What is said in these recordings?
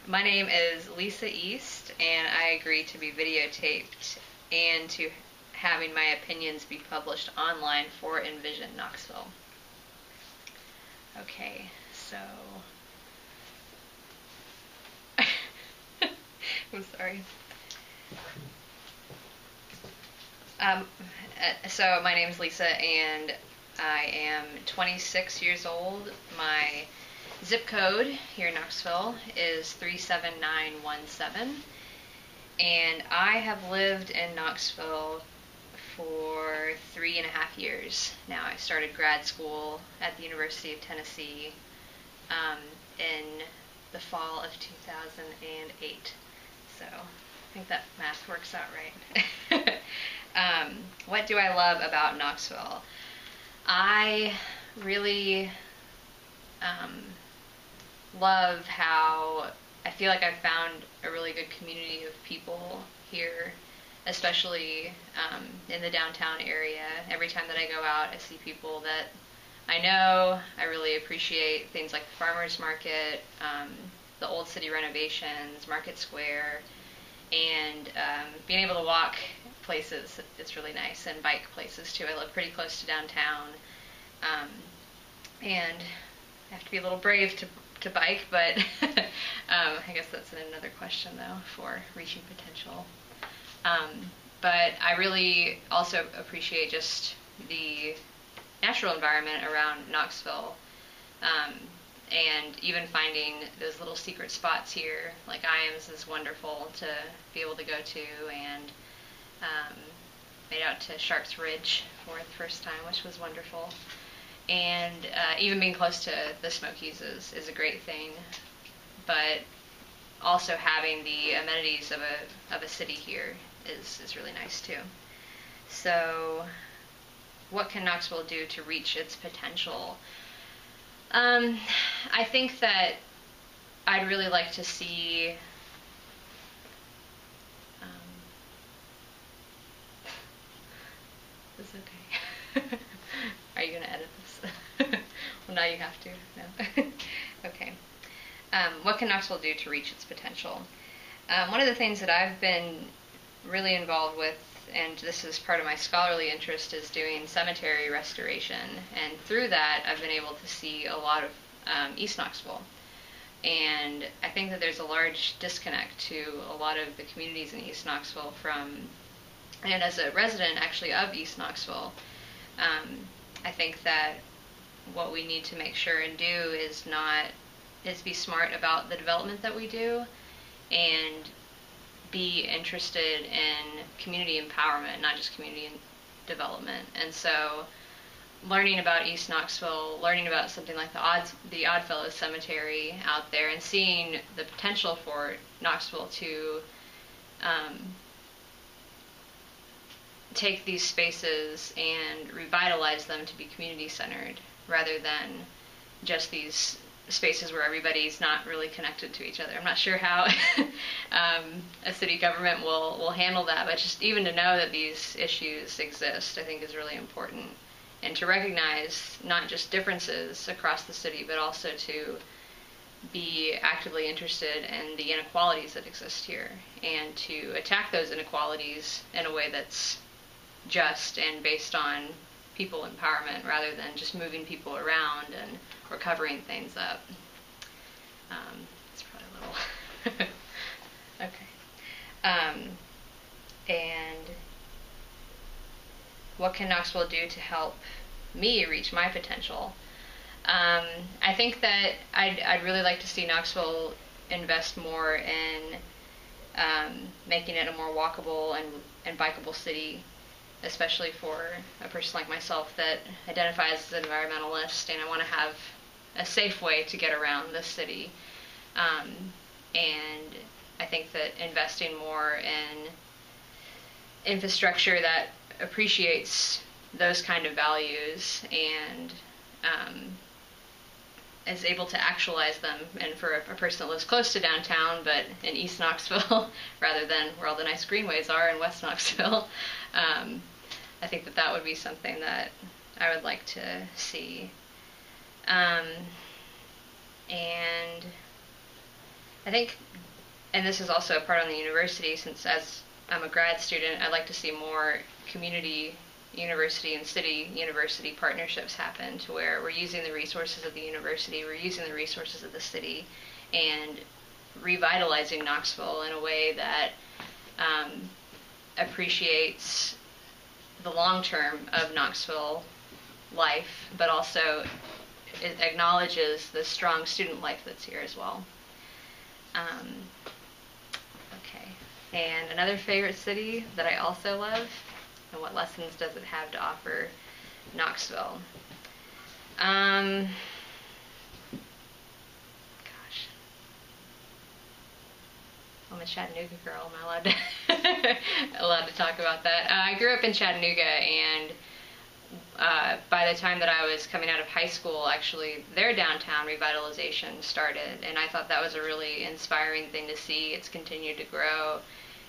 My name is Lisa East, and I agree to be videotaped and to having my opinions be published online for Envision Knoxville. Okay, so I'm sorry. So my name is Lisa, and I am 26 years old. My zip code here in Knoxville is 37917, and I have lived in Knoxville for 3.5 years now. I started grad school at the University of Tennessee in the fall of 2008. So I think that math works out right. What do I love about Knoxville? I really love how I feel like I've found a really good community of people here, especially in the downtown area. Every time that I go out, I see people that I know. I really appreciate things like the farmers market, the old city renovations, Market Square, and being able to walk places. It's really nice, and bike places too. I live pretty close to downtown, and I have to be a little brave to bike, but I guess that's another question though for reaching potential. But I really also appreciate just the natural environment around Knoxville, and even finding those little secret spots here, like Iams is wonderful to be able to go to, and made out to Sharps Ridge for the first time, which was wonderful. And even being close to the Smokies is a great thing, but also having the amenities of a city here is really nice too. So what can Knoxville do to reach its potential? I think that I'd really like to see is this okay? Are you going to edit this? Well, now you have to. No. Okay. What can Knoxville do to reach its potential? One of the things that I've been really involved with, and this is part of my scholarly interest, is doing cemetery restoration. And through that, I've been able to see a lot of East Knoxville. And I think that there's a large disconnect to a lot of the communities in East Knoxville and as a resident actually of East Knoxville, I think that what we need to make sure and do is be smart about the development that we do, and be interested in community empowerment, not just community development. And so learning about East Knoxville, learning about something like the Oddfellows Cemetery out there, and seeing the potential for Knoxville to take these spaces and revitalize them to be community-centered, rather than just these spaces where everybody's not really connected to each other. I'm not sure how a city government will handle that, but just even to know that these issues exist, I think is really important. And to recognize not just differences across the city, but also to be actively interested in the inequalities that exist here, and to attack those inequalities in a way that's just and based on people empowerment, rather than just moving people around or covering things up. It's probably a little okay. And what can Knoxville do to help me reach my potential? I think that I'd really like to see Knoxville invest more in making it a more walkable and bikeable city, especially for a person like myself that identifies as an environmentalist, and I want to have a safe way to get around this city. And I think that investing more in infrastructure that appreciates those kind of values and is able to actualize them, and for a person that lives close to downtown but in East Knoxville rather than where all the nice greenways are in West Knoxville, I think that would be something that I would like to see. And I think, and this is also a part on the university, since as I'm a grad student, I'd like to see more community university and city university partnerships happen, to where we're using the resources of the university, we're using the resources of the city, and revitalizing Knoxville in a way that appreciates the long term of Knoxville life, but also it acknowledges the strong student life that's here as well. Okay, and another favorite city that I also love, and what lessons does it have to offer? Knoxville. Gosh, I'm a Chattanooga girl. Am I allowed to talk about that? I grew up in Chattanooga, and by the time that I was coming out of high school, actually, their downtown revitalization started, and I thought that was a really inspiring thing to see. It's continued to grow,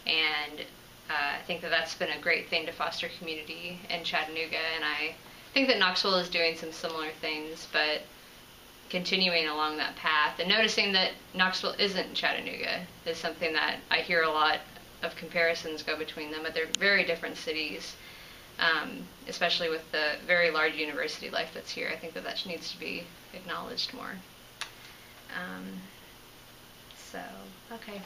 and I think that that's been a great thing to foster community in Chattanooga, and I think that Knoxville is doing some similar things, but continuing along that path, and noticing that Knoxville isn't Chattanooga is something that I hear a lot of comparisons go between them, but they're very different cities. Especially with the very large university life that's here. I think that that needs to be acknowledged more. So, okay.